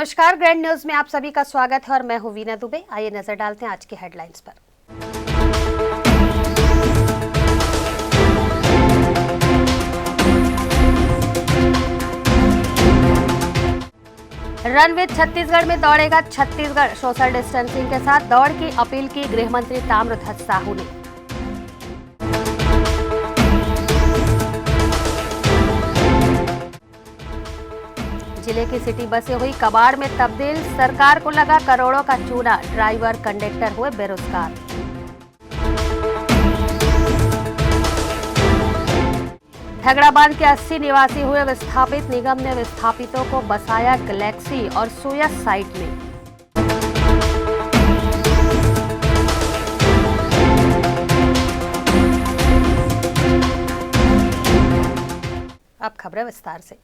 नमस्कार, grand news में आप सभी का स्वागत है और मैं हूं वीना दुबे। आइए नजर डालते हैं आज की हेडलाइंस पर। रन विद छत्तीसगढ़ में दौड़ेगा छत्तीसगढ़। सोशल डिस्टेंसिंग के साथ दौड़ की अपील की गृह मंत्री ताम्रध्वज साहू ने। जिले की सिटी बसें हुई कबाड़ में तब्दील। सरकार को लगा करोड़ों का चूना। ड्राइवर कंडक्टर हुए बेरोजगार। ठगड़ा बांध के 80 निवासी हुए विस्थापित। निगम ने विस्थापितों को बसाया गैलेक्सी और सोयस साइट में। अब खबरें विस्तार से।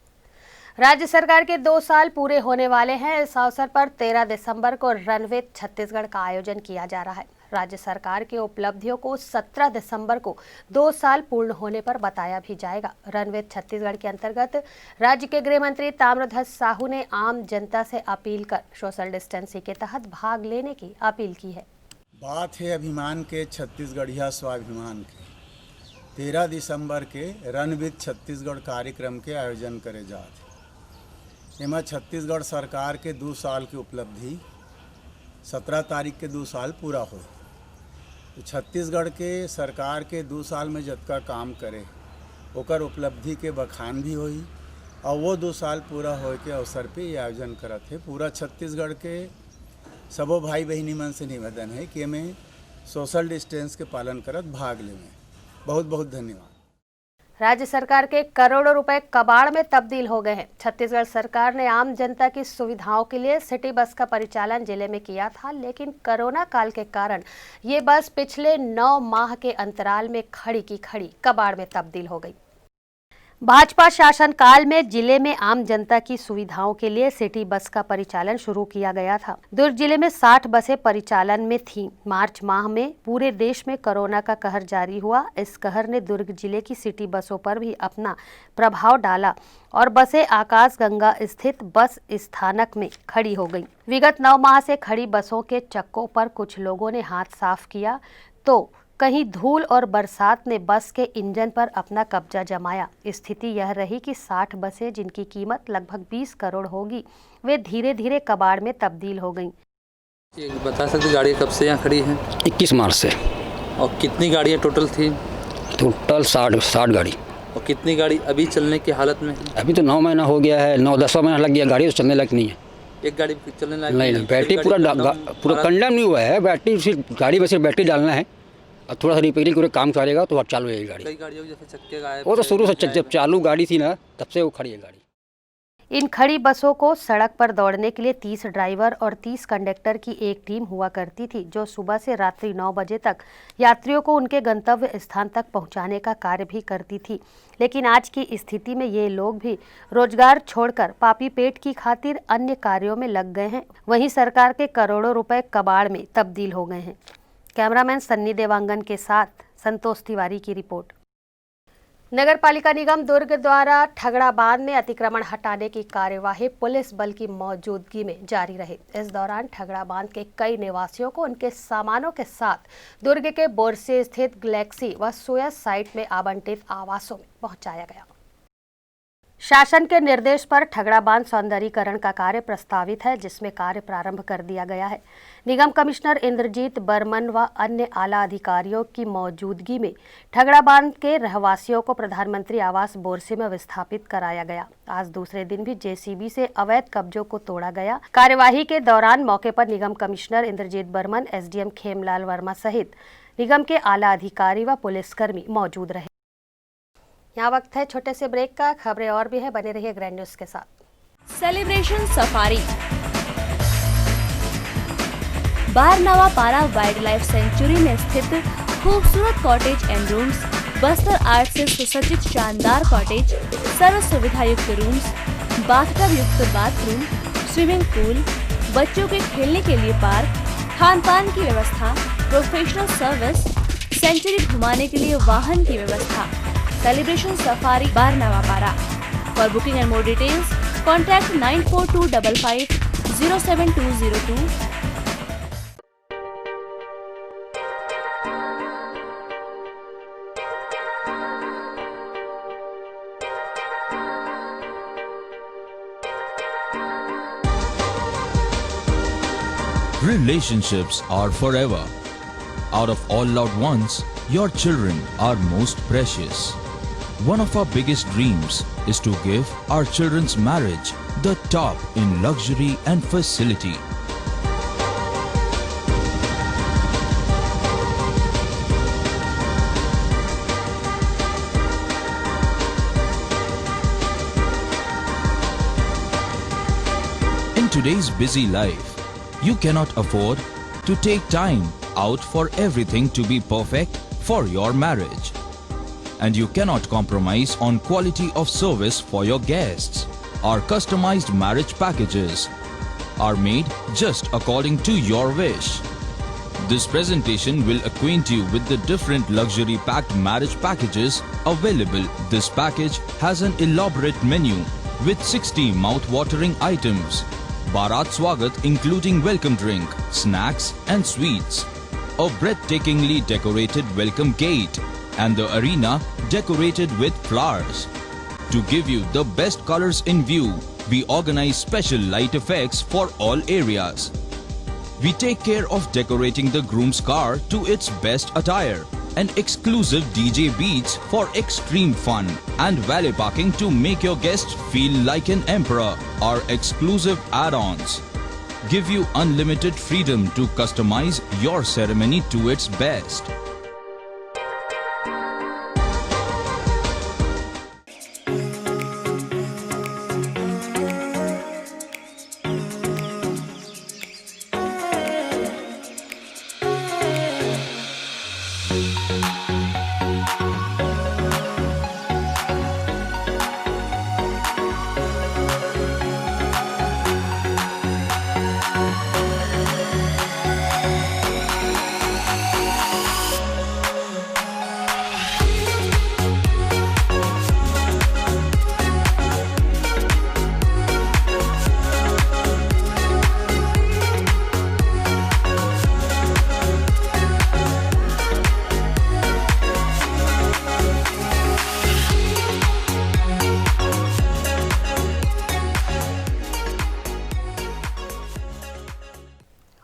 राज्य सरकार के 2 साल पूरे होने वाले हैं। इस अवसर पर 13 दिसंबर को रन विद छत्तीसगढ़ का आयोजन किया जा रहा है। राज्य सरकार की उपलब्धियों को 17 दिसंबर को 2 साल पूर्ण होने पर बताया भी जाएगा। रन विद छत्तीसगढ़ के अंतर्गत राज्य के गृह मंत्री ताम्रध्वज साहू ने आम जनता से अपील कर सोशल डिस्टेंसिंग के तहत भाग लेने की अपील की है। बात है अभिमान के छत्तीसगढ़िया स्वाभिमान के। 13 दिसंबर के रन विद छत्तीसगढ़ कार्यक्रम के आयोजन करे जाते। एमा छत्तीसगढ़ सरकार के 2 साल की उपलब्धि 17 तारीख के 2 साल पूरा हो। तो छत्तीसगढ़ के सरकार के 2 साल में जतका काम करे ओकर उपलब्धि के बखान भी होई और वो 2 साल पूरा होए के अवसर पे ये आयोजन करत है। पूरा छत्तीसगढ़ के सबो भाई बहनी मन से निवेदन है कि हमें सोशल डिस्टेंस के पालन करत भाग लें। बहुत बहुत धन्यवाद। राज्य सरकार के करोड़ों रुपए कबाड़ में तब्दील हो गए हैं। छत्तीसगढ़ सरकार ने आम जनता की सुविधाओं के लिए सिटी बस का परिचालन जिले में किया था, लेकिन कोरोना काल के कारण ये बस पिछले 9 माह के अंतराल में खड़ी की खड़ी कबाड़ में तब्दील हो गई। भाजपा शासन काल में जिले में आम जनता की सुविधाओं के लिए सिटी बस का परिचालन शुरू किया गया था। दुर्ग जिले में 60 बसें परिचालन में थीं। मार्च माह में पूरे देश में कोरोना का कहर जारी हुआ। इस कहर ने दुर्ग जिले की सिटी बसों पर भी अपना प्रभाव डाला और बसें आकाशगंगा स्थित बस स्थानक में खड़ी हो गईं। विगत 9 माह से खड़ी बसों के चक्कों पर कुछ लोगों ने हाथ साफ किया तो कहीं धूल और बरसात ने बस के इंजन पर अपना कब्जा जमाया। स्थिति यह रही कि 60 बसें जिनकी कीमत लगभग 20 करोड़ होगी, वे धीरे धीरे कबाड़ में तब्दील हो गईं। बता सकते गाड़ी कब से यहाँ खड़ी है? 21 मार्च से। और कितनी गाड़ियाँ टोटल थी? टोटल 60 गाड़ी। और कितनी गाड़ी अभी चलने की हालत में? अभी तो 9 महीना हो गया है, 9-10 महीना लग गया, गाड़ी तो चलने लायक नहीं है। एक गाड़ी चलने लायक नहीं, बैटरी पूरा कंडेम नहीं हुआ है। बैटरी सिर्फ गाड़ी में सिर्फ बैटरी डालना है और थोड़ा सा रिपेयरिंग पूरे काम करेगा तो चालू है गाड़ी। कई गाड़ियों जैसे चक्के गायब, वो तो शुरू से जब चालू गाड़ी थी ना तब से वो खड़ी है गाड़ी। इन खड़ी बसों को सड़क पर दौड़ने के लिए 30 ड्राइवर और 30 कंडक्टर की एक टीम हुआ करती थी, जो सुबह से रात्रि 9 बजे तक यात्रियों को उनके गंतव्य स्थान तक पहुंचाने का कार्य भी करती थी। लेकिन आज की स्थिति में ये लोग भी रोजगार छोड़कर पापी पेट की खातिर अन्य कार्यों में लग गए हैं। वहीं सरकार के करोड़ों रुपए कबाड़ में तब्दील हो गए हैं। कैमरामैन सन्नी देवांगन के साथ संतोष तिवारी की रिपोर्ट। नगर पालिका निगम दुर्ग द्वारा ठगड़ा बांध में अतिक्रमण हटाने की कार्यवाही पुलिस बल की मौजूदगी में जारी रही। इस दौरान ठगड़ा बांध के कई निवासियों को उनके सामानों के साथ दुर्ग के बोरसे स्थित गैलेक्सी व सोयस साइट में आवंटित आवासों में पहुंचाया गया। शासन के निर्देश पर ठगड़ा बांध सौंदर्यीकरण का कार्य प्रस्तावित है, जिसमें कार्य प्रारंभ कर दिया गया है। निगम कमिश्नर इंद्रजीत बर्मन व अन्य आला अधिकारियों की मौजूदगी में ठगड़ा बांध के रहवासियों को प्रधानमंत्री आवास बोरसे में विस्थापित कराया गया। आज दूसरे दिन भी जेसीबी से अवैध कब्जों को तोड़ा गया। कार्यवाही के दौरान मौके पर निगम कमिश्नर इंद्रजीत बर्मन, एसडीएम खेमलाल वर्मा सहित निगम के आला अधिकारी व पुलिसकर्मी मौजूद रहे। यहाँ वक्त है छोटे से ब्रेक का। खबरें और भी है, बने रहिए ग्रैंड न्यूज के साथ। सेलिब्रेशन सफारी बारनावा पारा वाइल्ड लाइफ सेंचुरी में स्थित खूबसूरत cottage and rooms, Bastar art से सुसज्जित शानदार कॉटेज, सर्व सुविधा युक्त रूम्स, बाथटब युक्त बाथरूम, स्विमिंग पूल, बच्चों के खेलने के लिए पार्क, खान पान की व्यवस्था, प्रोफेशनल सर्विस, सेंचुरी घुमाने के लिए वाहन की व्यवस्था। सेलिब्रेशन सफारी बारनावा पारा। For booking and more details contact 942550 07202। Relationships are forever. Out of all loved ones, your children are most precious. One of our biggest dreams is to give our children's marriage the top in luxury and facility. In today's busy life, you cannot afford to take time out for everything to be perfect for your marriage. And you cannot compromise on quality of service for your guests. Our customized marriage packages are made just according to your wish. This presentation will acquaint you with the different luxury packed marriage packages available. This package has an elaborate menu with 60 mouth-watering items. Bharat Swagat including welcome drink, snacks and sweets. A breathtakingly decorated welcome gate and the arena decorated with flowers. To give you the best colors in view, we organize special light effects for all areas. We take care of decorating the groom's car to its best attire and exclusive DJ beats for extreme fun and valet parking to make your guests feel like an emperor. Our exclusive add-ons give you unlimited freedom to customize your ceremony to its best.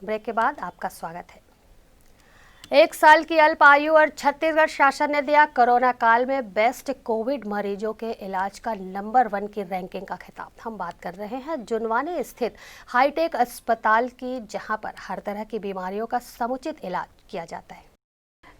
Break के बाद आपका स्वागत है। 1 साल की अल्प आयु और छत्तीसगढ़ शासन ने दिया कोरोना काल में बेस्ट कोविड मरीजों के इलाज का नंबर 1 की रैंकिंग का खिताब। हम बात कर रहे हैं जुनवानी स्थित हाईटेक अस्पताल की, जहां पर हर तरह की बीमारियों का समुचित इलाज किया जाता है।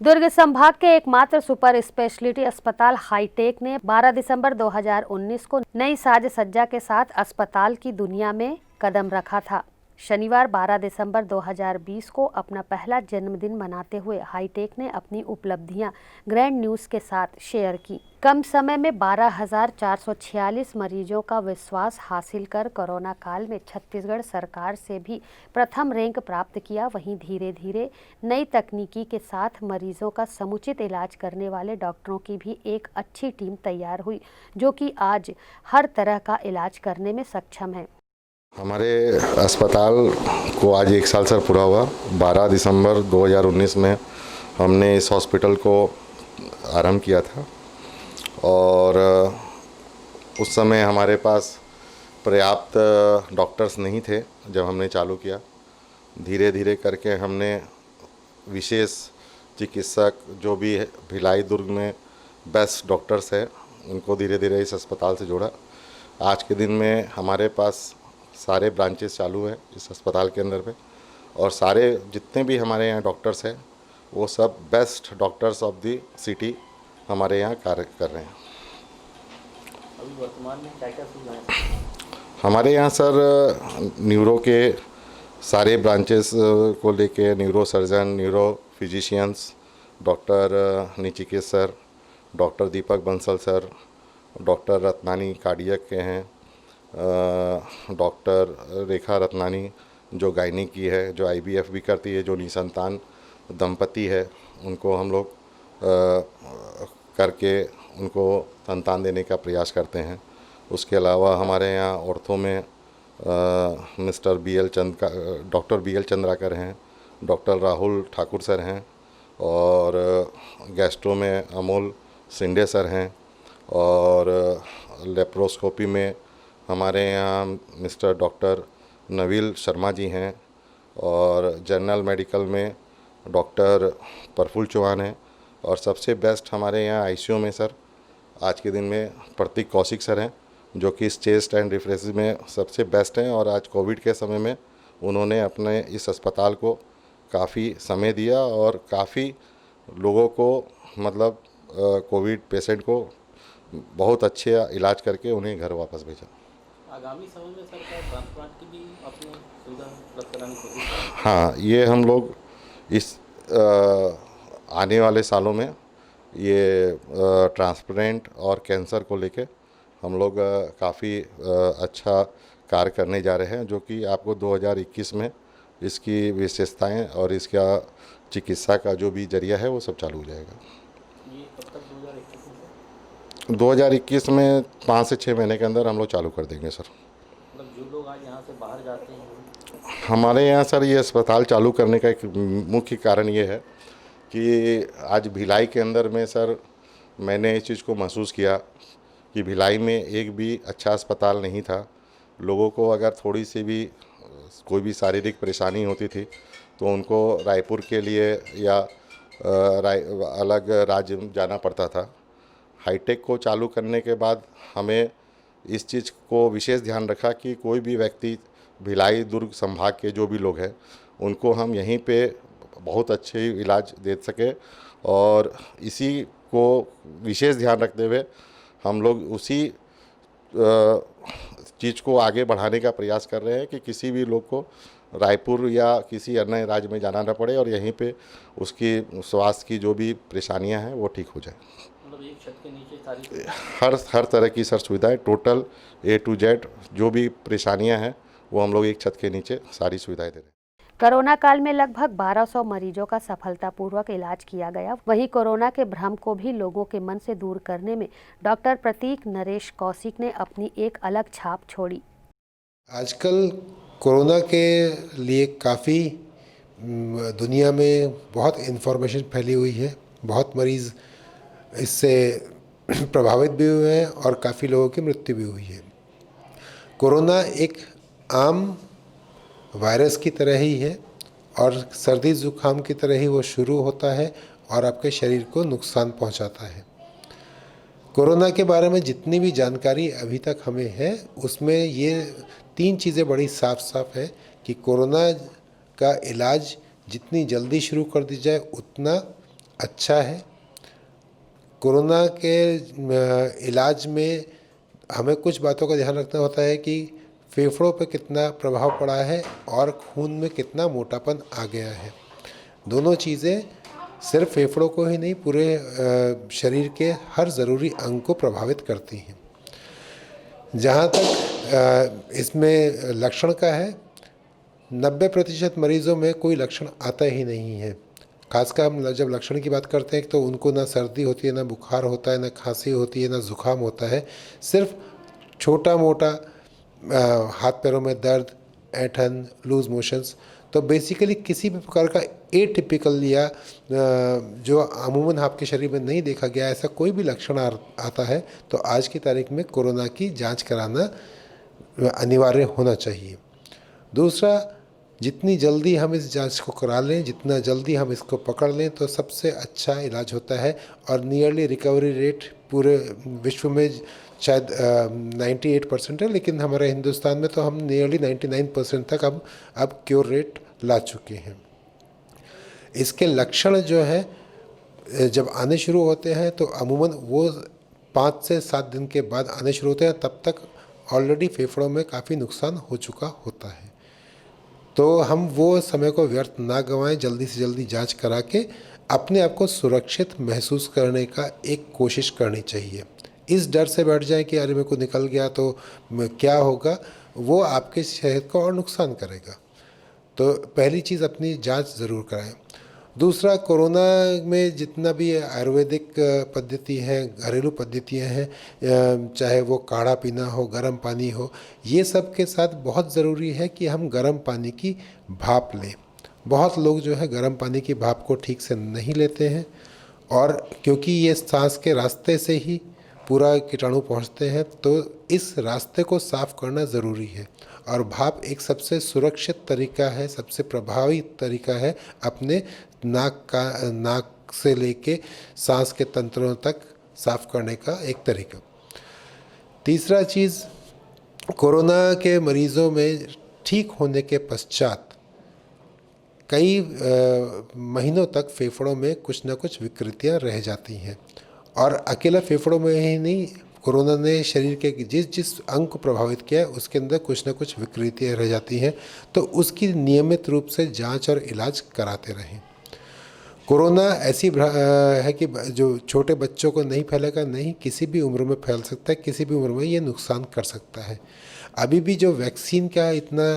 दुर्ग संभाग के एकमात्र सुपर स्पेशलिटी अस्पताल हाईटेक ने 12 दिसंबर 2019 को नई साज सज्जा के साथ अस्पताल की दुनिया में कदम रखा था। शनिवार 12 दिसंबर 2020 को अपना पहला जन्मदिन मनाते हुए हाईटेक ने अपनी उपलब्धियां ग्रैंड न्यूज़ के साथ शेयर की। कम समय में 12,446 मरीजों का विश्वास हासिल कर कोरोना काल में छत्तीसगढ़ सरकार से भी प्रथम रैंक प्राप्त किया। वहीं धीरे धीरे नई तकनीकी के साथ मरीजों का समुचित इलाज करने वाले डॉक्टरों की भी एक अच्छी टीम तैयार हुई, जो कि आज हर तरह का इलाज करने में सक्षम है। हमारे अस्पताल को आज 1 साल सर पूरा हुआ। 12 दिसंबर 2019 में हमने इस हॉस्पिटल को आरंभ किया था और उस समय हमारे पास पर्याप्त डॉक्टर्स नहीं थे। जब हमने चालू किया, धीरे धीरे करके हमने विशेष चिकित्सक जो भी है भिलाई दुर्ग में बेस्ट डॉक्टर्स है, उनको धीरे धीरे इस अस्पताल से जोड़ा। आज के दिन में हमारे पास सारे ब्रांचेस चालू है इस अस्पताल के अंदर पे, और सारे जितने भी हमारे यहाँ डॉक्टर्स हैं वो सब best doctors of the city हमारे यहाँ कार्य कर रहे हैं। अभी वर्तमान में क्या-क्या सुविधाएं? हमारे यहाँ सर न्यूरो के सारे ब्रांचेस को लेके neuro surgeon, neuro physicians, doctor Nichiket sir, doctor Deepak Bansal sir, doctor Ratnani cardiac के हैं, डॉक्टर रेखा रत्नानी जो गायनी की है, जो IVF भी करती है, जो निसंतान दंपति है उनको हम लोग करके उनको संतान देने का प्रयास करते हैं। उसके अलावा हमारे यहाँ औरतों में मिस्टर डॉक्टर BL चंद्राकर हैं, डॉक्टर राहुल ठाकुर सर हैं, और गैस्ट्रो में अमोल सिंडे सर हैं, और लेप्रोस्कोपी में हमारे यहाँ मिस्टर डॉक्टर नवील शर्मा जी हैं, और जनरल मेडिकल में डॉक्टर प्रफुल्ल चौहान हैं, और सबसे बेस्ट हमारे यहाँ ICU में सर आज के दिन में प्रतीक कौशिक सर हैं, जो कि इस चेस्ट एंड रिफ्रेक्स में सबसे बेस्ट हैं। और आज कोविड के समय में उन्होंने अपने इस अस्पताल को काफ़ी समय दिया और काफ़ी लोगों को मतलब कोविड पेशेंट को बहुत अच्छे इलाज करके उन्हें घर वापस भेजा। आगामी समय में सर क्या ट्रांसप्लांट की भी अपनी सुविधा उपलब्ध कराने की कोशिश करें? हाँ, ये हम लोग इस आने वाले सालों में ये ट्रांसप्लांट और कैंसर को लेके हम लोग काफ़ी अच्छा कार्य करने जा रहे हैं, जो कि आपको 2021 में इसकी विशेषताएं और इसका चिकित्सा का जो भी जरिया है वो सब चालू हो जाएगा। ये कब तक 2021 में? 2021 में 5 से 6 महीने के अंदर हम लोग चालू कर देंगे सर। मतलब जो लोग आज यहाँ से बाहर जाते हैं, हमारे यहाँ सर ये अस्पताल चालू करने का एक मुख्य कारण ये है कि आज भिलाई के अंदर में सर मैंने इस चीज़ को महसूस किया कि भिलाई में एक भी अच्छा अस्पताल नहीं था। लोगों को अगर थोड़ी सी भी कोई भी शारीरिक परेशानी होती थी तो उनको रायपुर के लिए या अलग राज्य जाना पड़ता था। हाईटेक को चालू करने के बाद हमें इस चीज़ को विशेष ध्यान रखा कि कोई भी व्यक्ति भिलाई दुर्ग संभाग के जो भी लोग हैं उनको हम यहीं पे बहुत अच्छे इलाज दे सके, और इसी को विशेष ध्यान रखते हुए हम लोग उसी चीज़ को आगे बढ़ाने का प्रयास कर रहे हैं कि किसी भी लोग को रायपुर या किसी अन्य राज्य में जाना न पड़े और यहीं पे उसकी स्वास्थ्य की जो भी परेशानियां हैं वो ठीक हो जाए। मतलब एक छत के नीचे सारी हर तरह की सर सुविधाएं टोटल A to Z जो भी परेशानियां हैं वो हम लोग एक छत के नीचे सारी सुविधाएं दे रहे हैं। कोरोना काल में लगभग 1200 मरीजों का सफलतापूर्वक इलाज किया गया। वहीं कोरोना के भ्रम को भी लोगों के मन से दूर करने में डॉक्टर प्रतीक नरेश कौशिक ने अपनी एक अलग छाप छोड़ी। आजकल कोरोना के लिए काफ़ी दुनिया में बहुत इन्फॉर्मेशन फैली हुई है, बहुत मरीज़ इससे प्रभावित भी हुए हैं और काफ़ी लोगों की मृत्यु भी हुई है। कोरोना एक आम वायरस की तरह ही है और सर्दी ज़ुकाम की तरह ही वो शुरू होता है और आपके शरीर को नुकसान पहुंचाता है। कोरोना के बारे में जितनी भी जानकारी अभी तक हमें है उसमें ये 3 चीज़ें बड़ी साफ साफ है कि कोरोना का इलाज जितनी जल्दी शुरू कर दी जाए उतना अच्छा है। कोरोना के इलाज में हमें कुछ बातों का ध्यान रखना होता है कि फेफड़ों पर कितना प्रभाव पड़ा है और खून में कितना मोटापन आ गया है। दोनों चीज़ें सिर्फ फेफड़ों को ही नहीं पूरे शरीर के हर ज़रूरी अंग को प्रभावित करती हैं। जहाँ तक इसमें लक्षण का है 90% मरीज़ों में कोई लक्षण आता ही नहीं है। खासकर हम जब लक्षण की बात करते हैं तो उनको ना सर्दी होती है, ना बुखार होता है, ना खांसी होती है, ना ज़ुकाम होता है। सिर्फ छोटा मोटा हाथ पैरों में दर्द, ऐंठन, लूज मोशंस। तो बेसिकली किसी भी प्रकार का एटिपिकल या जो अमूमन आपके शरीर में नहीं देखा गया ऐसा कोई भी लक्षण आता है तो आज की तारीख में कोरोना की जांच कराना अनिवार्य होना चाहिए। दूसरा, जितनी जल्दी हम इस जांच को करा लें, जितना जल्दी हम इसको पकड़ लें तो सबसे अच्छा इलाज होता है। और नियरली रिकवरी रेट पूरे विश्व में शायद 98% है, लेकिन हमारे हिंदुस्तान में तो हम नियरली 99% तक अब क्योर रेट ला चुके हैं। इसके लक्षण जो है जब आने शुरू होते हैं तो अमूमन वो 5 से 7 दिन के बाद आने शुरू होते हैं, तब तक ऑलरेडी फेफड़ों में काफ़ी नुकसान हो चुका होता है। तो हम वो समय को व्यर्थ ना गंवाएं, जल्दी से जल्दी जांच करा के अपने आप को सुरक्षित महसूस करने का एक कोशिश करनी चाहिए। इस डर से बैठ जाए कि अरे मेरे को निकल गया तो क्या होगा, वो आपके सेहत को और नुकसान करेगा। तो पहली चीज़ अपनी जांच ज़रूर कराएं। दूसरा, कोरोना में जितना भी आयुर्वेदिक पद्धति है, घरेलू पद्धतियां हैं, चाहे वो काढ़ा पीना हो, गर्म पानी हो, ये सब के साथ बहुत ज़रूरी है कि हम गर्म पानी की भाप लें। बहुत लोग जो है गर्म पानी की भाप को ठीक से नहीं लेते हैं, और क्योंकि ये सांस के रास्ते से ही पूरा कीटाणु पहुंचते हैं, तो इस रास्ते को साफ़ करना ज़रूरी है। और भाप एक सबसे सुरक्षित तरीका है, सबसे प्रभावी तरीका है अपने नाक से लेके सांस के तंत्रों तक साफ़ करने का एक तरीका। तीसरा चीज़, कोरोना के मरीज़ों में ठीक होने के पश्चात कई महीनों तक फेफड़ों में कुछ न कुछ विकृतियां रह जाती हैं, और अकेला फेफड़ों में ही नहीं, कोरोना ने शरीर के जिस अंग को प्रभावित किया है उसके अंदर कुछ न कुछ विकृतियां रह जाती हैं, तो उसकी नियमित रूप से जांच और इलाज कराते रहें। कोरोना ऐसी है कि जो छोटे बच्चों को नहीं फैलेगा, नहीं, किसी भी उम्र में फैल सकता है, किसी भी उम्र में ये नुकसान कर सकता है। अभी भी जो वैक्सीन का इतना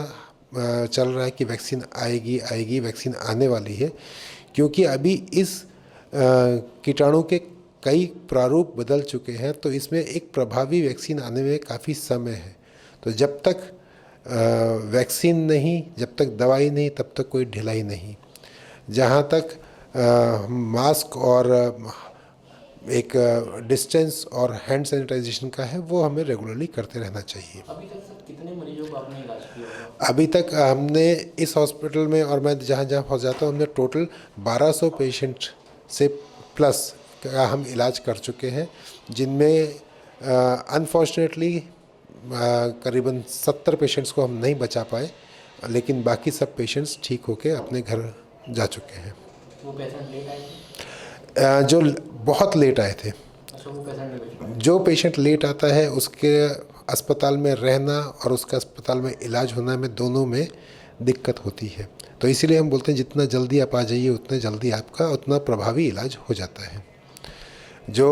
चल रहा है कि वैक्सीन आएगी, वैक्सीन आने वाली है, क्योंकि अभी इस कीटाणु के कई प्रारूप बदल चुके हैं, तो इसमें एक प्रभावी वैक्सीन आने में काफ़ी समय है। तो जब तक वैक्सीन नहीं, जब तक दवाई नहीं, तब तक कोई ढिलाई नहीं। जहाँ तक मास्क और एक डिस्टेंस और हैंड सैनिटाइजेशन का है, वो हमें रेगुलरली करते रहना चाहिए। अभी तक सर कितने मरीजों का आपने इलाज किया होगा? अभी तक हमने इस हॉस्पिटल में, और मैं जहाँ जहाँ पहुँच जाता हूँ, हमने टोटल 1200 पेशेंट से प्लस का हम इलाज कर चुके हैं, जिनमें अनफॉर्चुनेटली करीबन 70 पेशेंट्स को हम नहीं बचा पाए, लेकिन बाकी सब पेशेंट्स ठीक होके अपने घर जा चुके हैं। वो पेशेंट लेट आए थे? जो बहुत लेट आए थे, अच्छा, वो पेशेंट नहीं बच पाए। जो पेशेंट लेट आता है उसके अस्पताल में रहना और उसका अस्पताल में इलाज होना में दोनों में दिक्कत होती है। तो इसीलिए हम बोलते हैं जितना जल्दी आप आ जाइए, उतना जल्दी आपका उतना प्रभावी इलाज हो जाता है। जो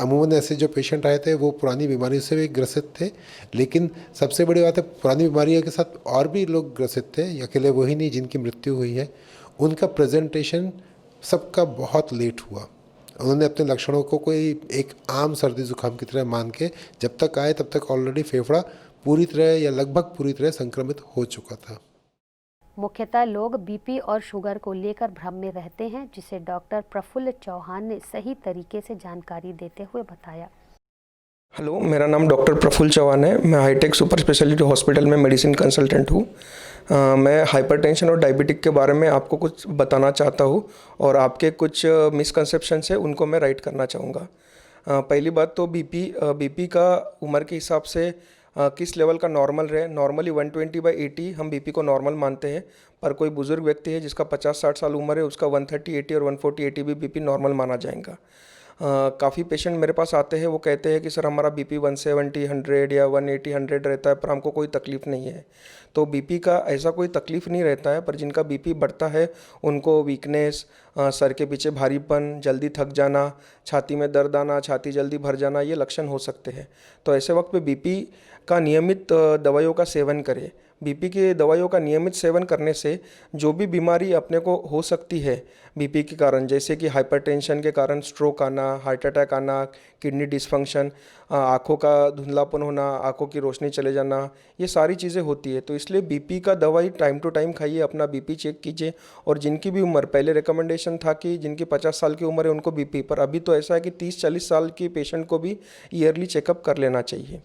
अमूमन ऐसे जो पेशेंट आए थे वो पुरानी बीमारियों से भी ग्रसित थे, लेकिन सबसे बड़ी बात है पुरानी बीमारियों के साथ और भी लोग ग्रसित थे, अकेले वही नहीं जिनकी मृत्यु हुई है। उनका प्रेजेंटेशन सबका बहुत लेट हुआ। उन्होंने अपने लक्षणों को कोई एक आम सर्दी जुकाम की तरह मान के जब तक आए तब तक ऑलरेडी फेफड़ा पूरी तरह या लगभग पूरी तरह संक्रमित हो चुका था। मुख्यतः लोग बीपी और शुगर को लेकर भ्रम में रहते हैं, जिसे डॉक्टर प्रफुल्ल चौहान ने सही तरीके से जानकारी देते हुए बताया। हेलो, मेरा नाम डॉक्टर प्रफुल्ल चौहान है। मैं हाईटेक सुपर स्पेशलिटी हॉस्पिटल में मेडिसिन कंसल्टेंट हूँ। मैं हाइपरटेंशन और डायबिटिक के बारे में आपको कुछ बताना चाहता हूँ, और आपके कुछ मिसकंसेप्शंस है उनको मैं राइट करना चाहूँगा। पहली बात तो बीपी का उम्र के हिसाब से किस लेवल का नॉर्मल रहे। नॉर्मली 120/80 हम बीपी को नॉर्मल मानते हैं, पर कोई बुजुर्ग व्यक्ति है जिसका 50-60 साल उम्र है, उसका 130/80 और 140/80 भी बीपी नॉर्मल माना जाएगा। काफ़ी पेशेंट मेरे पास आते हैं, वो कहते हैं कि सर हमारा बीपी 170, 100 या 180, 100 रहता है, पर हमको कोई तकलीफ़ नहीं है। तो बीपी का ऐसा कोई तकलीफ़ नहीं रहता है, पर जिनका बीपी बढ़ता है उनको वीकनेस, सर के पीछे भारीपन, जल्दी थक जाना, छाती में दर्द आना, छाती जल्दी भर जाना, ये लक्षण हो सकते हैं। तो ऐसे वक्त पे बीपी का नियमित दवाइयों का सेवन करें। बीपी की दवाइयों का नियमित सेवन करने से जो भी बीमारी अपने को हो सकती है बीपी के कारण, जैसे कि हाइपरटेंशन के कारण स्ट्रोक आना, हार्ट अटैक आना, किडनी डिसफंक्शन, आँखों का धुंधलापन होना, आँखों की रोशनी चले जाना, ये सारी चीज़ें होती है। तो इसलिए बीपी का दवाई टाइम टू टाइम खाइए, अपना बीपी चेक कीजिए। और जिनकी भी उम्र, पहले रिकमेंडेशन था कि जिनकी 50 साल की उम्र है उनको बीपी, पर अभी तो ऐसा है कि 30-40 साल की पेशेंट को भी ईयरली चेकअप कर लेना चाहिए।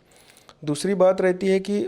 दूसरी बात रहती है कि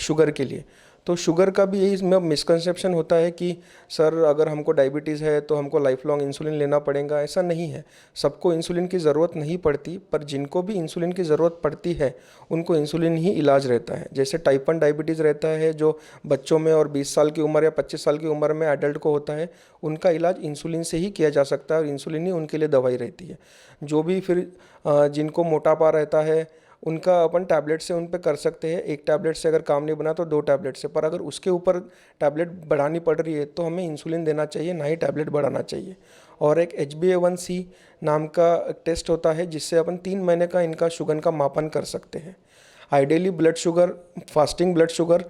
शुगर के लिए, तो शुगर का भी यही इसमें मिसकंसेप्शन होता है कि सर अगर हमको डायबिटीज़ है तो हमको लाइफ लॉन्ग इंसुलिन लेना पड़ेगा। ऐसा नहीं है, सबको इंसुलिन की ज़रूरत नहीं पड़ती, पर जिनको भी इंसुलिन की ज़रूरत पड़ती है उनको इंसुलिन ही इलाज रहता है। जैसे टाइप 1 डायबिटीज़ रहता है जो बच्चों में और 20 साल की उम्र या 25 साल की उम्र में एडल्ट को होता है, उनका इलाज इंसुलिन से ही किया जा सकता है और इंसुलिन ही उनके लिए दवाई रहती है। जो भी फिर जिनको मोटापा रहता है उनका अपन टैबलेट से उन पे कर सकते हैं। एक टैबलेट से अगर काम नहीं बना तो 2 टैबलेट से, पर अगर उसके ऊपर टैबलेट बढ़ानी पड़ रही है तो हमें इंसुलिन देना चाहिए, ना ही टैबलेट बढ़ाना चाहिए। और एक HbA1c नाम का टेस्ट होता है जिससे अपन 3 महीने का इनका शुगर का मापन कर सकते हैं। Ideally blood sugar, fasting blood sugar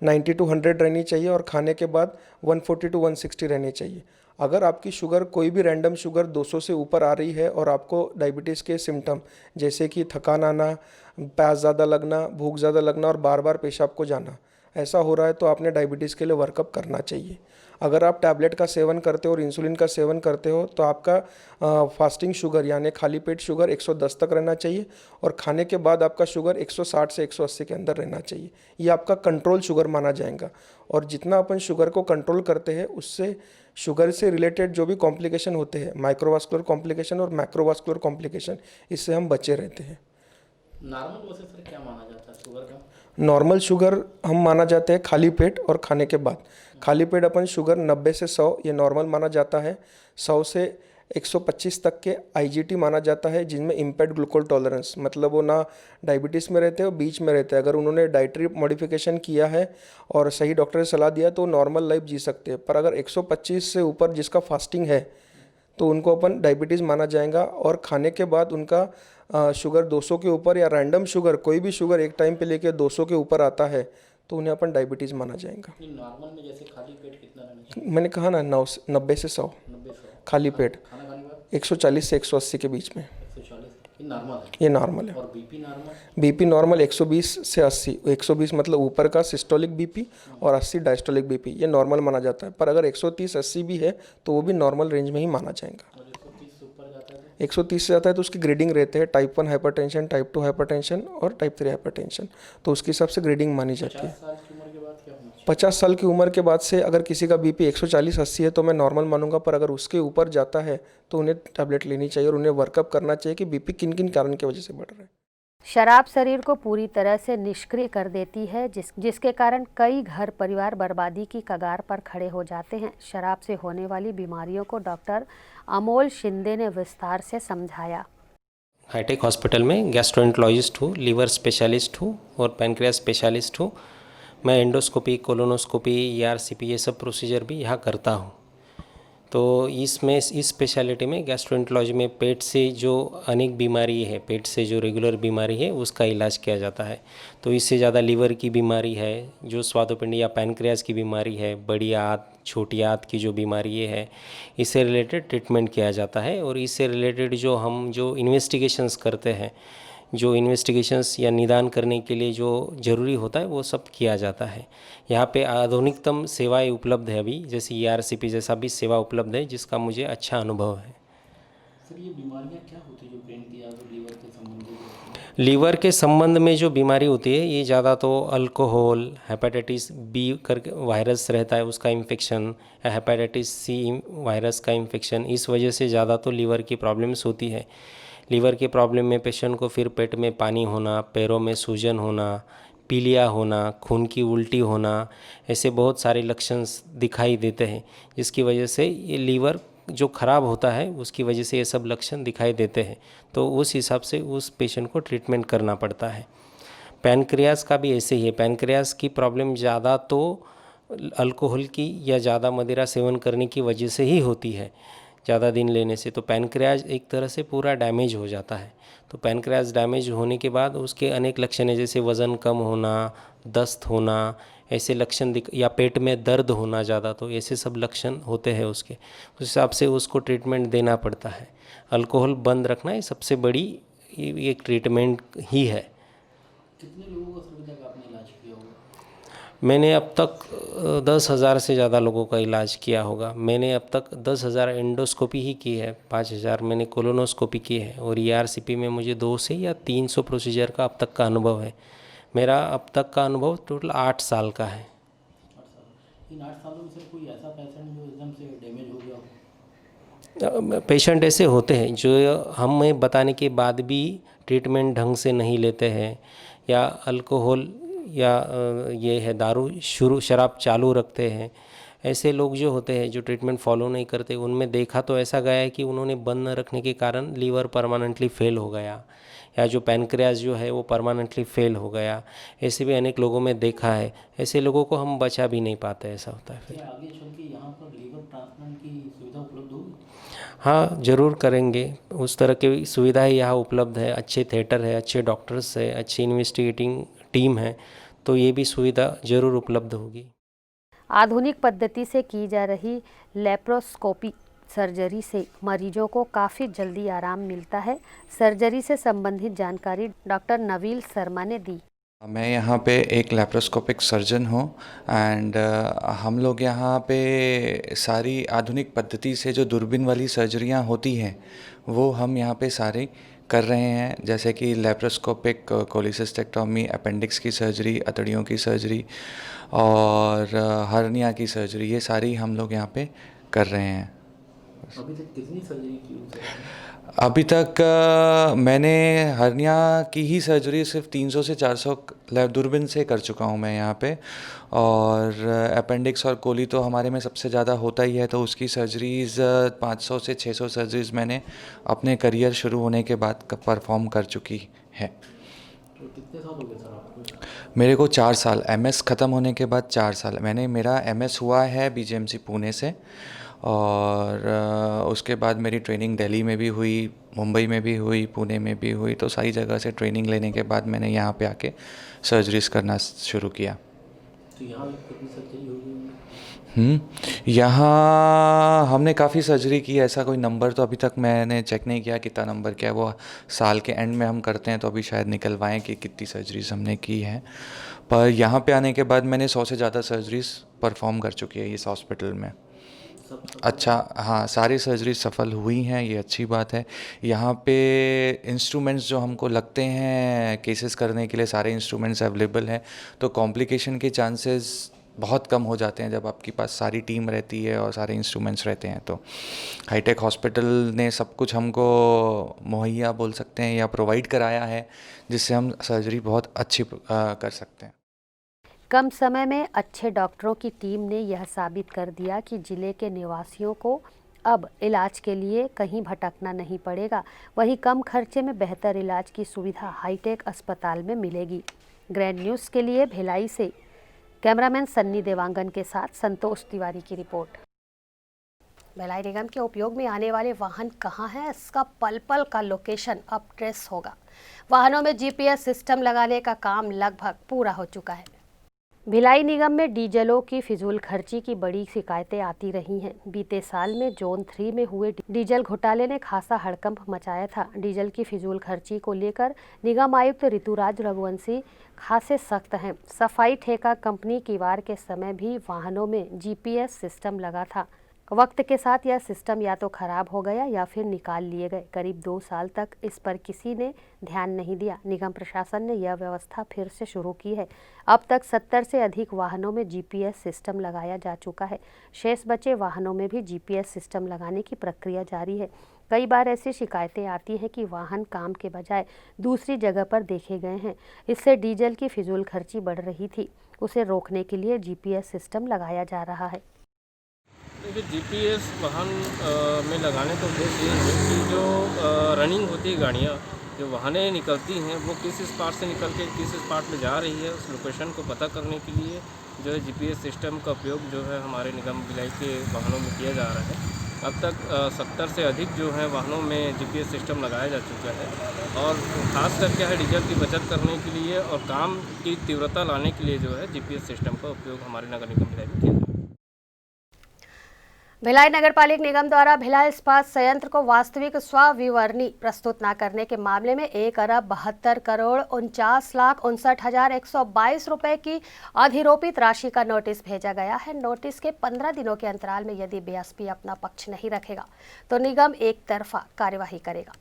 90 to 100 रहनी चाहिए और खाने के बाद 140 to 160 रहनी चाहिए। अगर आपकी शुगर कोई भी रैंडम शुगर 200 से ऊपर आ रही है और आपको डायबिटीज़ के सिम्टम जैसे कि थकान आना, प्यास ज़्यादा लगना, भूख ज़्यादा लगना और बार बार पेशाब को जाना, ऐसा हो रहा है तो आपने डायबिटीज़ के लिए वर्कअप करना चाहिए। अगर आप टैबलेट का सेवन करते हो और इंसुलिन का सेवन करते हो तो आपका फास्टिंग शुगर यानी खाली पेट शुगर 110 तक रहना चाहिए और खाने के बाद आपका शुगर 160 से 180 के अंदर रहना चाहिए। ये आपका कंट्रोल शुगर माना जाएगा। और जितना अपन शुगर को कंट्रोल करते हैं उससे शुगर से रिलेटेड जो भी कॉम्प्लिकेशन होते हैं, माइक्रोवास्कुलर कॉम्प्लिकेशन और मैक्रोवास्कुलर कॉम्प्लिकेशन, इससे हम बचे रहते हैं। नॉर्मल वैसे सर क्या माना जाता है शुगर का? नॉर्मल शुगर हम माना जाते हैं खाली पेट और खाने के बाद। खाली पेट अपन शुगर 90 से 100 ये नॉर्मल माना जाता है। 100 से 125 तक के आईजीटी माना जाता है, जिनमें इम्पेयर्ड ग्लूकोज टॉलरेंस, मतलब वो ना डायबिटीज़ में रहते हैं और बीच में रहते हैं। अगर उन्होंने डाइटरी मॉडिफिकेशन किया है और सही डॉक्टर ने सलाह दिया तो नॉर्मल लाइफ जी सकते हैं। पर अगर 125 से ऊपर जिसका फास्टिंग है तो उनको अपन डायबिटीज़ माना जाएगा। और खाने के बाद उनका शुगर 200 के ऊपर या रैंडम शुगर कोई भी शुगर एक टाइम पे लेके 200 के ऊपर आता है तो उन्हें अपन डायबिटीज़ माना जाएगा। नॉर्मल में जैसे खाली पेट कितना रहना चाहिए? मैंने कहा ना 90 से 100 खाली पेट, खाना खाने के बाद 140 से 180 के बीच में 140 ये नॉर्मल है। ये नॉर्मल है। और बीपी नॉर्मल? बीपी नॉर्मल 120 से 80, 120 मतलब ऊपर का सिस्टोलिक बीपी और 80 डायस्टोलिक बीपी, ये नॉर्मल माना जाता है। पर अगर 130-80 भी है तो वो भी नॉर्मल रेंज में ही माना जाएगा। 130 से ऊपर जाता है? 130 से जाता है तो उसकी ग्रेडिंग रहते हैं, टाइप 1 हाइपरटेंशन, टाइप 2 हाइपरटेंशन और टाइप 3 हाइपरटेंशन, तो उसके हिसाब से ग्रेडिंग मानी जाती है। 50 साल की उम्र के बाद क्या होना चाहिए? 50 साल की उम्र के बाद से अगर किसी का बीपी 140-80 है तो मैं नॉर्मल मानूंगा। पर अगर उसके ऊपर जाता है तो उन्हें टैबलेट लेनी चाहिए और उन्हें वर्कअप करना चाहिए कि बीपी किन किन कारण की वजह से बढ़ रहा है। शराब शरीर को पूरी तरह से निष्क्रिय कर देती है, जिसके कारण कई घर परिवार बर्बादी की कगार पर खड़े हो जाते हैं। शराब से होने वाली बीमारियों को डॉक्टर अमोल शिंदे ने विस्तार से समझाया। हाईटेक हॉस्पिटल में गैस्ट्रोएंटरोलॉजिस्ट हूँ, लीवर स्पेशलिस्ट हूँ और पैनक्रियास स्पेशलिस्ट हूँ। मैं एंडोस्कोपी, कोलोनोस्कोपी, ERCP ये सब प्रोसीजर भी यहाँ करता हूँ। तो इसमें इस स्पेशलिटी में गैस्ट्रोएंटरोलॉजी में पेट से जो अनेक बीमारी है, पेट से जो रेगुलर बीमारी है उसका इलाज किया जाता है। तो इससे ज़्यादा लीवर की बीमारी है, जो स्वादुपिंड या पैनक्रियास की बीमारी है, बड़ी आंत, छोटी आंत की जो बीमारी है, इससे रिलेटेड ट्रीटमेंट किया जाता है। और इससे रिलेटेड जो इन्वेस्टिगेशंस करते हैं, जो इन्वेस्टिगेशंस या निदान करने के लिए जो ज़रूरी होता है वो सब किया जाता है। यहाँ पे आधुनिकतम सेवाएं उपलब्ध है अभी, जैसे ERCP जैसा भी सेवा उपलब्ध है, जिसका मुझे अच्छा अनुभव है। सर ये बीमारियाँ क्या होती है जो पैनक्रियास और लीवर के संबंधित? लीवर के संबंध में जो बीमारी होती है ये ज़्यादा तो अल्कोहल, हेपेटाइटिस B करके वायरस रहता है उसका इन्फेक्शन, या हेपेटाइटिस C वायरस का इन्फेक्शन, इस वजह से ज़्यादा तो लीवर की प्रॉब्लम्स होती है। लीवर के प्रॉब्लम में पेशेंट को फिर पेट में पानी होना, पैरों में सूजन होना, पीलिया होना, खून की उल्टी होना, ऐसे बहुत सारे लक्षण दिखाई देते हैं, जिसकी वजह से ये लीवर जो ख़राब होता है उसकी वजह से ये सब लक्षण दिखाई देते हैं। तो उस हिसाब से उस पेशेंट को ट्रीटमेंट करना पड़ता है। पैनक्रियास का भी ऐसे ही है। पैनक्रियास की प्रॉब्लम ज़्यादा तो अल्कोहल की या ज़्यादा मदिरा सेवन करने की वजह से ही होती है, ज़्यादा दिन लेने से। तो पैनक्रियाज एक तरह से पूरा डैमेज हो जाता है। तो पैनक्रियाज डैमेज होने के बाद उसके अनेक लक्षण हैं, जैसे वज़न कम होना, दस्त होना, ऐसे लक्षण या पेट में दर्द होना ज़्यादा, तो ऐसे सब लक्षण होते हैं उसके। उस हिसाब से उसको ट्रीटमेंट देना पड़ता है। अल्कोहल बंद रखना ये सबसे बड़ी एक ट्रीटमेंट ही है। कितने लोगों का सुविधा का आपने इलाज किया होगा? मैंने अब तक 10,000 से ज़्यादा लोगों का इलाज किया होगा। मैंने अब तक 10,000 एंडोस्कोपी ही की है, 5,000 मैंने कोलोनोस्कोपी की है और ERCP में मुझे 200 या 300 प्रोसीजर का अब तक का अनुभव है। मेरा अब तक का अनुभव टोटल 8 साल का है। 8 साल। इन 8 सालों में सर कोई ऐसा पेशेंट जो एकदम से डैमेज हो गया हो? पेशेंट ऐसे होते हैं जो हमें बताने के बाद भी ट्रीटमेंट ढंग से नहीं लेते हैं, या अल्कोहल या ये है दारू शराब चालू रखते हैं। ऐसे लोग जो होते हैं जो ट्रीटमेंट फॉलो नहीं करते, उनमें देखा तो ऐसा गया है कि उन्होंने बंद न रखने के कारण लीवर परमानेंटली फेल हो गया, या जो पैनक्रियास जो है वो परमानेंटली फेल हो गया। ऐसे भी अनेक लोगों में देखा है। ऐसे लोगों को हम बचा भी नहीं पाते, ऐसा होता है। फिर आगे चल के यहाँ पर लीवर ट्रांसप्लांट की सुविधा उपलब्ध होगी? हाँ, ज़रूर करेंगे। उस तरह की सुविधाएं यहाँ उपलब्ध है। अच्छे थिएटर है, अच्छे डॉक्टर्स है, अच्छी इन्वेस्टिगेटिंग टीम है, तो ये भी सुविधा ज़रूर उपलब्ध होगी। आधुनिक पद्धति से की जा रही लेप्रोस्कोपी सर्जरी से मरीजों को काफ़ी जल्दी आराम मिलता है। सर्जरी से संबंधित जानकारी डॉक्टर नवील शर्मा ने दी। मैं यहाँ पे एक लेप्रोस्कोपिक सर्जन हूँ एंड हम लोग यहाँ पे सारी आधुनिक पद्धति से जो दूरबीन वाली सर्जरियाँ होती हैं वो हम यहाँ पे सारी कर रहे हैं, जैसे कि लेप्रोस्कोपिक कोलिसिस्टेक्टोमी, अपेंडिक्स की सर्जरी, अतड़ियों की सर्जरी और हर्निया की सर्जरी, ये सारी हम लोग यहाँ पे कर रहे हैं। अभी तक कितनी सर्जरी की हुई है? अभी तक मैंने हर्निया की ही सर्जरी सिर्फ 300 से 400 दूरबीन से कर चुका हूँ मैं यहाँ पे, और अपेंडिक्स और कोली तो हमारे में सबसे ज़्यादा होता ही है, तो उसकी सर्जरीज़ 500 से 600 सर्जरीज़ मैंने अपने करियर शुरू होने के बाद परफॉर्म कर चुकी है। तो कितने साल हो गए सर आपको? मेरे को 4 साल, एमएस ख़त्म होने के बाद 4 साल मेरा एमएस हुआ है बीजेएमसी पुणे से, और उसके बाद मेरी ट्रेनिंग दिल्ली में भी हुई, मुंबई में भी हुई, पुणे में भी हुई, तो सारी जगह से ट्रेनिंग लेने के बाद मैंने यहाँ पे आके सर्जरीज करना शुरू किया। तो यहाँ कितनी सर्जरी होगी? यहाँ हमने काफ़ी सर्जरी की है, ऐसा कोई नंबर तो अभी तक मैंने चेक नहीं किया कितना नंबर क्या है, वो साल के एंड में हम करते हैं तो अभी शायद निकलवाएं कि कितनी सर्जरीज हमने की है। पर यहाँ पे आने के बाद मैंने 100 से ज़्यादा सर्जरीज परफॉर्म कर चुकी है इस हॉस्पिटल में। अच्छा, हाँ, सारी सर्जरी सफल हुई हैं, ये अच्छी बात है। यहाँ पे इंस्ट्रूमेंट्स जो हमको लगते हैं केसेस करने के लिए, सारे इंस्ट्रूमेंट्स अवेलेबल हैं, तो कॉम्प्लिकेशन के चांसेस बहुत कम हो जाते हैं जब आपके पास सारी टीम रहती है और सारे इंस्ट्रूमेंट्स रहते हैं। तो हाईटेक हॉस्पिटल ने सब कुछ हमको मुहैया बोल सकते हैं या प्रोवाइड कराया है, जिससे हम सर्जरी बहुत अच्छी कर सकते हैं। कम समय में अच्छे डॉक्टरों की टीम ने यह साबित कर दिया कि जिले के निवासियों को अब इलाज के लिए कहीं भटकना नहीं पड़ेगा, वहीं कम खर्चे में बेहतर इलाज की सुविधा हाईटेक अस्पताल में मिलेगी। ग्रैंड न्यूज़ के लिए भिलाई से कैमरामैन सन्नी देवांगन के साथ संतोष तिवारी की रिपोर्ट। भिलाई निगम के उपयोग में आने वाले वाहन कहाँ हैं, इसका पल पल का लोकेशन अब ट्रेस होगा। वाहनों में जीपीएस सिस्टम लगाने का काम लगभग पूरा हो चुका है। भिलाई निगम में डीजलों की फिजूल खर्ची की बड़ी शिकायतें आती रही हैं। बीते साल में जोन 3 में हुए डीजल घोटाले ने खासा हड़कंप मचाया था। डीजल की फिजूल खर्ची को लेकर निगम आयुक्त ऋतुराज रघुवंशी खासे सख्त हैं। सफाई ठेका कंपनी की वार के समय भी वाहनों में जीपीएस सिस्टम लगा था। वक्त के साथ यह सिस्टम या तो खराब हो गया या फिर निकाल लिए गए। करीब 2 साल तक इस पर किसी ने ध्यान नहीं दिया। निगम प्रशासन ने यह व्यवस्था फिर से शुरू की है। अब तक 70 से अधिक वाहनों में जीपीएस सिस्टम लगाया जा चुका है। शेष बचे वाहनों में भी जीपीएस सिस्टम लगाने की प्रक्रिया जारी है। कई बार ऐसी शिकायतें आती हैं कि वाहन काम के बजाय दूसरी जगह पर देखे गए हैं। इससे डीजल की फिजूल खर्ची बढ़ रही थी। उसे रोकने के लिए जीपीएस सिस्टम लगाया जा रहा है। देखिए, जीपीएस वाहन में लगाने का उद्देश्य ये है कि जो रनिंग होती है गाड़ियाँ, जो वाहनें निकलती हैं, वो किस स्पॉट से निकल के किस स्पॉट में जा रही है, उस लोकेशन को पता करने के लिए जो है जीपीएस सिस्टम का उपयोग जो है हमारे निगम भिलाई के वाहनों में किया जा रहा है। अब तक 70 से अधिक जो है वाहनों में जीपीएस सिस्टम लगाया जा चुका है, और ख़ास करके है डीजल की बचत करने के लिए और काम की तीव्रता लाने के लिए जो है जीपीएस सिस्टम का उपयोग हमारे नगर निगम भिलाई में किया जा रहा है। भिलाई नगरपालिका निगम द्वारा भिलाई इस्पात संयंत्र को वास्तविक स्वाविवरणी प्रस्तुत न करने के मामले में 1,72,49,59,122 रुपए की अधिरोपित राशि का नोटिस भेजा गया है। नोटिस के 15 दिनों के अंतराल में यदि बीएसपी अपना पक्ष नहीं रखेगा तो निगम एक तरफा कार्यवाही करेगा।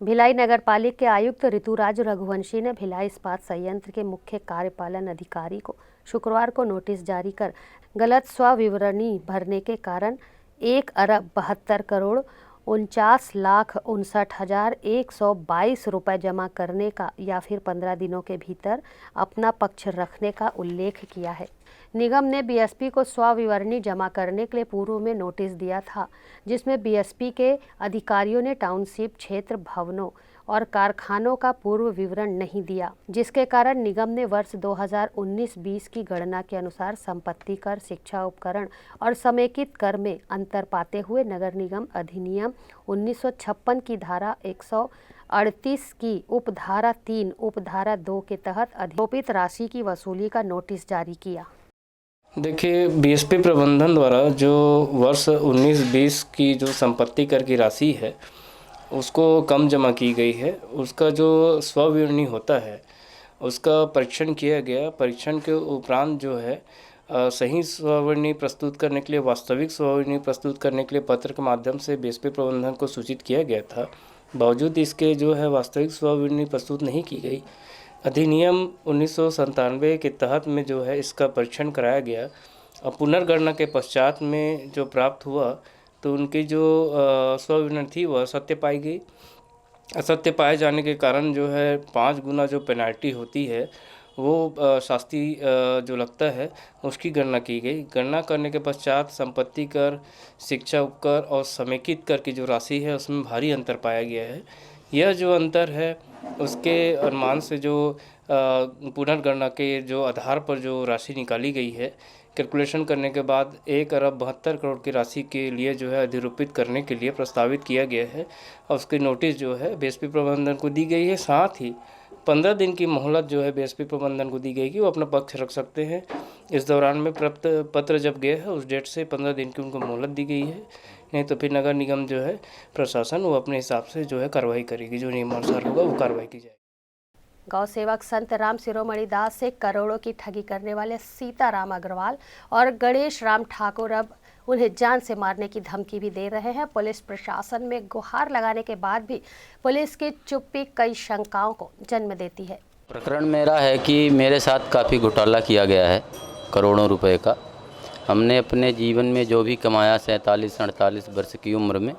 भिलाई नगरपालिका के आयुक्त ऋतुराज रघुवंशी ने भिलाई इस्पात संयंत्र के मुख्य कार्यपालन अधिकारी को शुक्रवार को नोटिस जारी कर गलत स्वाविवरणी भरने के कारण 1,72,49,59,122 रुपये जमा करने का या फिर 15 दिनों के भीतर अपना पक्ष रखने का उल्लेख किया है। निगम ने बीएसपी को स्वाविवरणी जमा करने के लिए पूर्व में नोटिस दिया था, जिसमें बीएसपी के अधिकारियों ने टाउनशिप क्षेत्र भवनों और कारखानों का पूर्व विवरण नहीं दिया, जिसके कारण निगम ने वर्ष 2019-20 की गणना के अनुसार संपत्ति कर, शिक्षा उपकरण और समेकित कर में अंतर पाते हुए नगर निगम अधिनियम 1956 की धारा 138 की उपधारा 3 उपधारा 2 के तहत अधिरोपित राशि की वसूली का नोटिस जारी किया। देखिए, बीएसपी प्रबंधन द्वारा जो वर्ष 19-20 की जो संपत्ति कर की राशि है उसको कम जमा की गई है। उसका जो स्वविवरणी होता है उसका परीक्षण किया गया। परीक्षण के उपरांत जो है सही स्वविवरणी प्रस्तुत करने के लिए, वास्तविक स्वविवरणी प्रस्तुत करने के लिए पत्र के माध्यम से बीएसपी प्रबंधन को सूचित किया गया था। बावजूद इसके जो है वास्तविक स्वविवरणी प्रस्तुत नहीं की गई। अधिनियम 1997 के तहत में जो है इसका परीक्षण कराया गया और पुनर्गणना के पश्चात में जो प्राप्त हुआ तो उनकी जो स्वविवरणी थी वह असत्य पाई गई। असत्य पाए जाने के कारण जो है 5 गुना जो पेनल्टी होती है वो शास्ति जो लगता है उसकी गणना की गई। गणना करने के पश्चात संपत्ति कर, शिक्षा उपकर और समेकित कर की जो राशि है उसमें भारी अंतर पाया गया है। यह जो अंतर है उसके अनुमान से जो पुनर्गणना के जो आधार पर जो राशि निकाली गई है, कैलकुलेशन करने के बाद 1 अरब 72 करोड़ की राशि के लिए जो है अधिरूपित करने के लिए प्रस्तावित किया गया है और उसकी नोटिस जो है बीएसपी प्रबंधन को दी गई है। साथ ही 15 दिन की मोहलत जो है बीएसपी प्रबंधन को दी गई कि वो अपना पक्ष रख सकते हैं। इस दौरान में प्राप्त पत्र जब गया है उस डेट से 15 दिन की उनको मोहलत दी गई है। नहीं तो फिर नगर निगम जो है प्रशासन वो अपने हिसाब से जो है कार्रवाई करेगी, जो नियमानुसार होगा वो कार्रवाई की जाएगी। गौ सेवक संत राम शिरोमणि दास से करोड़ों की ठगी करने वाले सीताराम अग्रवाल और गणेश राम ठाकुर अब उन्हें जान से मारने की धमकी भी दे रहे हैं। पुलिस प्रशासन में गुहार लगाने के बाद भी पुलिस की चुप्पी कई शंकाओं को जन्म देती है। प्रकरण मेरा है कि मेरे साथ काफ़ी घोटाला किया गया है करोड़ों रुपए का। हमने अपने जीवन में जो भी कमाया 47-48 वर्ष की उम्र में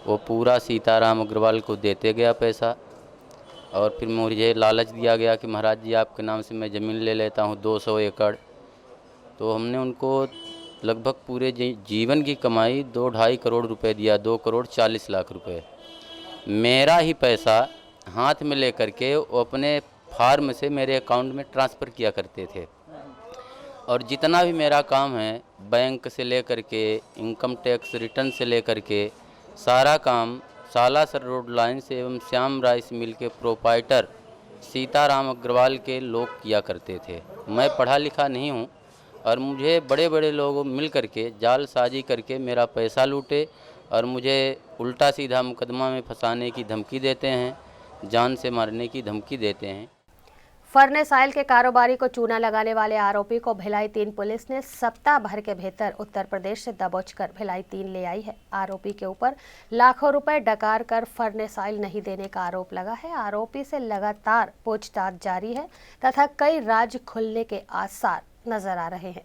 वो पूरा सीताराम अग्रवाल को देते गया पैसा। और फिर मुझे लालच दिया गया कि महाराज जी आपके नाम से मैं ज़मीन ले लेता हूँ 200 एकड़। तो हमने उनको लगभग पूरे जीवन की कमाई 2-2.5 करोड़ रुपए दिया, 2 करोड़ 40 लाख रुपए। मेरा ही पैसा हाथ में ले करके वो अपने फार्म से मेरे अकाउंट में ट्रांसफ़र किया करते थे। और जितना भी मेरा काम है बैंक से ले करके, इनकम टैक्स रिटर्न से ले करके, सारा काम सालासर रोड लाइन से एवं श्याम राइस मिल के प्रोपाइटर सीताराम अग्रवाल के लोग किया करते थे। मैं पढ़ा लिखा नहीं हूँ और मुझे बड़े बड़े लोग मिल करके जालसाजी करके मेरा पैसा लूटे और मुझे उल्टा सीधा मुकदमा में फंसाने की धमकी देते हैं, जान से मारने की धमकी देते हैं। फर्नेस ऑयल के कारोबारी को चूना लगाने वाले आरोपी को भिलाई 3 पुलिस ने सप्ताह भर के भीतर उत्तर प्रदेश से दबोच कर भिलाई 3 ले आई है। आरोपी के ऊपर लाखों रुपए डकार कर फर्नेस ऑयल नहीं देने का आरोप लगा है। आरोपी से लगातार पूछताछ जारी है तथा कई राज खुलने के आसार नजर आ रहे हैं।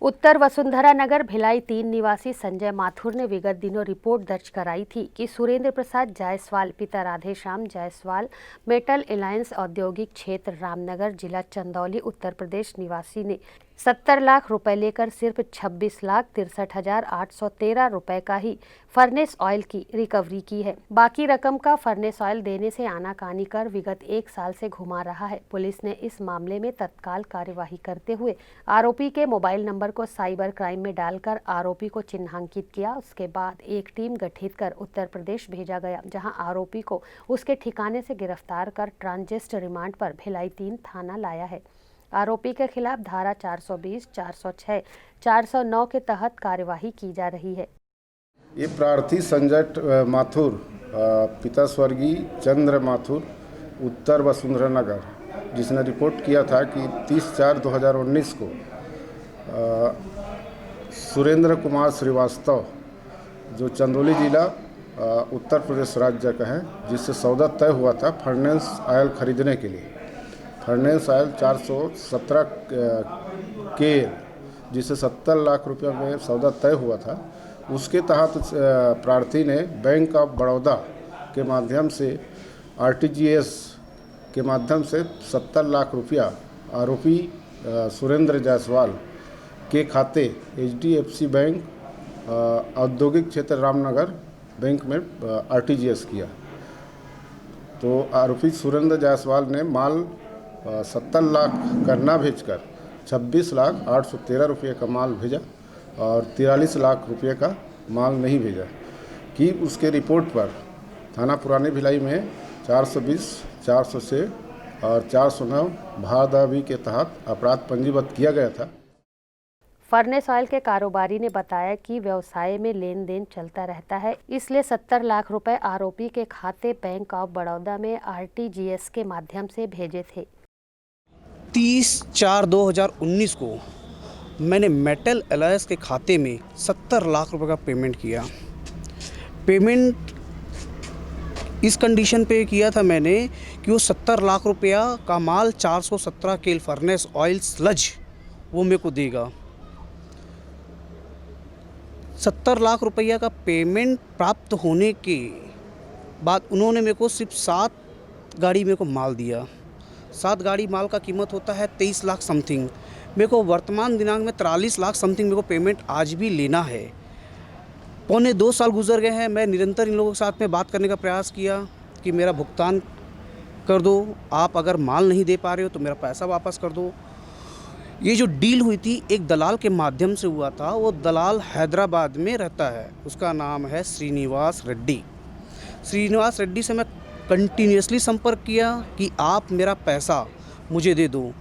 उत्तर वसुंधरा नगर भिलाई 3 निवासी संजय माथुर ने विगत दिनों रिपोर्ट दर्ज कराई थी कि सुरेंद्र प्रसाद जायसवाल पिता राधेश्याम जायसवाल मेटल अलायंस औद्योगिक क्षेत्र रामनगर जिला चंदौली उत्तर प्रदेश निवासी ने 70 लाख रुपए लेकर सिर्फ 26,63,813 रुपए का ही फर्नेस ऑयल की रिकवरी की है। बाकी रकम का फर्नेस ऑयल देने से आनाकानी कर विगत 1 साल से घुमा रहा है। पुलिस ने इस मामले में तत्काल कार्यवाही करते हुए आरोपी के मोबाइल नंबर को साइबर क्राइम में डालकर आरोपी को चिन्हांकित किया। उसके बाद एक टीम गठित कर उत्तर प्रदेश भेजा गया, जहां आरोपी को उसके ठिकाने से गिरफ्तार कर ट्रांजिट रिमांड पर भिलाई 3 थाना लाया है। आरोपी के खिलाफ धारा 420, 406, 409 के तहत कार्यवाही की जा रही है। ये प्रार्थी संजय माथुर पिता स्वर्गीय चंद्र माथुर उत्तर वसुंधरा नगर, जिसने रिपोर्ट किया था कि 30/4/2019 को सुरेंद्र कुमार श्रीवास्तव जो चंदौली जिला उत्तर प्रदेश राज्य का है, जिससे सौदा तय हुआ था फर्नेस ऑयल खरीदने के लिए। फर्नेस ऑयल 417 के जिससे 70 लाख रुपये में सौदा तय हुआ था। उसके तहत प्रार्थी ने बैंक ऑफ बड़ौदा के माध्यम से RTGS के माध्यम से 70 लाख रुपया आरोपी सुरेंद्र जायसवाल के खाते HDFC बैंक औद्योगिक क्षेत्र रामनगर बैंक में RTGS किया। तो आरोपी सुरेंद्र जायसवाल ने माल 70 लाख का ना भेजकर 26,813 रुपये का माल भेजा और 43 लाख रुपये का माल नहीं भेजा कि उसके रिपोर्ट पर थाना पुरानी भिलाई में 420, 406 और 409 भारदावी के तहत अपराध पंजीबद्ध किया गया था। फर्नेस ऑयल के कारोबारी ने बताया कि व्यवसाय में लेन देन चलता रहता है, इसलिए 70 लाख रुपए आरोपी के खाते बैंक ऑफ बड़ौदा में RTGS के माध्यम से भेजे थे। 30/4/2019 को मैंने मेटल एलायंस के खाते में 70 लाख रुपए का पेमेंट किया। पेमेंट इस कंडीशन पे किया था मैंने कि वो 70 लाख रुपया का माल 417 केल फर्नेस ऑयल स्लज वो मेरे को देगा। 70 लाख रुपया का पेमेंट प्राप्त होने के बाद उन्होंने मेरे को सिर्फ 7 गाड़ी मेरे को माल दिया। 7 गाड़ी माल का कीमत होता है 23 लाख समथिंग। मेरे को वर्तमान दिनांक में 43 लाख समथिंग मेरे को पेमेंट आज भी लेना है। पौने 2 साल गुजर गए हैं। मैं निरंतर इन लोगों के साथ में बात करने का प्रयास किया कि मेरा भुगतान कर दो, आप अगर माल नहीं दे पा रहे हो तो मेरा पैसा वापस कर दो। ये जो डील हुई थी एक दलाल के माध्यम से हुआ था। वो दलाल हैदराबाद में रहता है, उसका नाम है श्रीनिवास रेड्डी। श्रीनिवास रेड्डी से मैं कंटिन्यूसली संपर्क किया कि आप मेरा पैसा मुझे दे दो।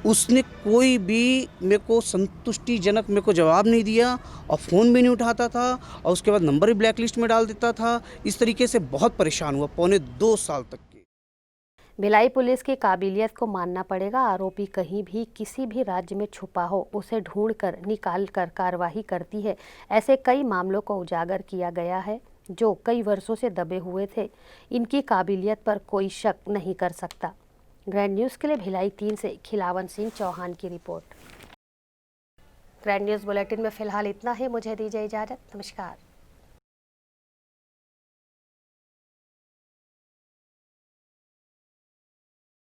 उसने कोई भी मेरे को संतुष्टिजनक मेरे को जवाब नहीं दिया और फ़ोन भी नहीं उठाता था और उसके बाद नंबर भी ब्लैक लिस्ट में डाल देता था। इस तरीके से बहुत परेशान हुआ पौने 2 साल तक के। भिलाई पुलिस की काबिलियत को मानना पड़ेगा। आरोपी कहीं भी किसी भी राज्य में छुपा हो, उसे ढूंढकर निकाल कर कार्रवाई करती है। ऐसे कई मामलों को उजागर किया गया है जो कई वर्षों से दबे हुए थे। इनकी काबिलियत पर कोई शक नहीं कर सकता। ग्रैंड न्यूज़ के लिए भिलाई 3 से खिलावन सिंह चौहान की रिपोर्ट। ग्रैंड न्यूज़ बुलेटिन में फिलहाल इतना ही। मुझे दीजिए इजाज़त। नमस्कार।